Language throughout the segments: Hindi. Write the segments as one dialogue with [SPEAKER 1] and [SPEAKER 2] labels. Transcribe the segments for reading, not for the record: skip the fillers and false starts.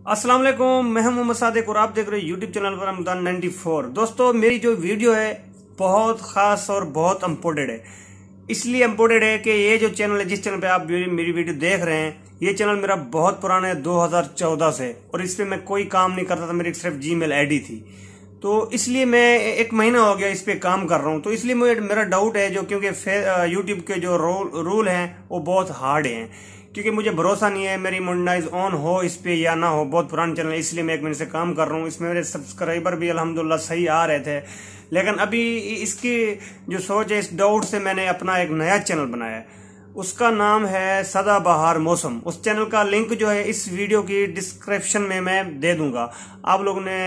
[SPEAKER 1] अस्सलाम वालेकुम, मैं हूं मोहम्मद सादिक और आप देख रहे हैं यूट्यूब चैनल पर रमजान 94। दोस्तों, मेरी जो वीडियो है बहुत खास और बहुत इम्पोर्टेंट है। इसलिए इम्पोर्टेंट है कि ये जो चैनल है, जिस चैनल पे आप मेरी वीडियो देख रहे हैं, ये चैनल मेरा बहुत पुराना है, 2014 से, और इस पे मैं कोई काम नहीं करता था। मेरी सिर्फ जीमेल आईडी थी, तो इसलिए मैं 1 महीना हो गया इस पे काम कर रहा हूँ। तो इसलिए मेरा डाउट है, जो क्योंकि यूट्यूब के जो रूल हैं वो बहुत हार्ड हैं, क्योंकि मुझे भरोसा नहीं है मेरी मोनेटाइज ऑन हो इस पे या ना हो। बहुत पुराना चैनल है, इसलिए मैं 1 महीने से काम कर रहा हूँ। इसमें मेरे सब्सक्राइबर भी अल्हम्दुलिल्लाह सही आ रहे थे, लेकिन अभी इसकी जो सोच है, इस डाउट से मैंने अपना एक नया चैनल बनाया है। उसका नाम है सदाबहार मौसम। उस चैनल का लिंक जो है इस वीडियो की डिस्क्रिप्शन में मैं दे दूंगा। आप लोगों ने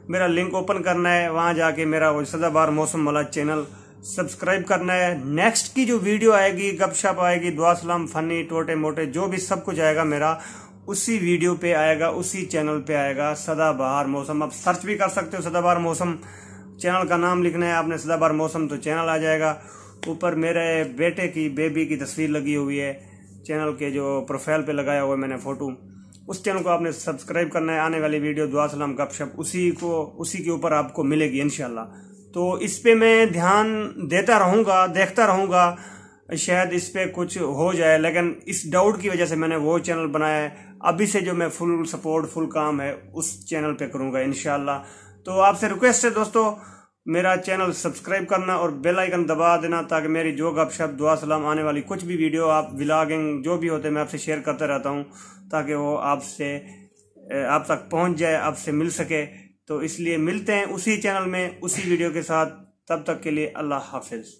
[SPEAKER 1] मेरा लिंक ओपन करना है, वहां जाके मेरा वो सदाबहार मौसम वाला चैनल सब्सक्राइब करना है। नेक्स्ट की जो वीडियो आएगी, गपशप आएगी, दुआ सलाम, फनी, टोटे मोटे, जो भी सब कुछ आएगा मेरा उसी वीडियो पे आएगा, उसी चैनल पे आएगा, सदाबहार मौसम। आप सर्च भी कर सकते हो, सदाबहार मौसम चैनल का नाम लिखना है आपने, सदाबहार मौसम, तो चैनल आ जाएगा। ऊपर मेरे बेटे की, बेबी की तस्वीर लगी हुई है, चैनल के जो प्रोफाइल पे लगाया हुआ है मैंने फोटो। उस चैनल को आपने सब्सक्राइब करना है। आने वाली वीडियो दुआ सलाम गपशप उसी के ऊपर आपको मिलेगी इंशाल्लाह। तो इस पे मैं ध्यान देता रहूंगा, देखता रहूंगा, शायद इस पे कुछ हो जाए। लेकिन इस डाउट की वजह से मैंने वो चैनल बनाया है। अभी से जो मैं फुल सपोर्ट, फुल काम है उस चैनल पे करूंगा इंशाल्लाह। तो आपसे रिक्वेस्ट है दोस्तों, मेरा चैनल सब्सक्राइब करना और बेल आइकन दबा देना, ताकि मेरी जो गपशप, दुआ सलाम, आने वाली कुछ भी वीडियो, आप व्लॉगिंग जो भी होते हैं, मैं आपसे शेयर करता रहता हूँ, ताकि वो आप तक पहुंच जाए, आपसे मिल सके। तो इसलिए मिलते हैं उसी चैनल में, उसी वीडियो के साथ। तब तक के लिए अल्लाह हाफिज।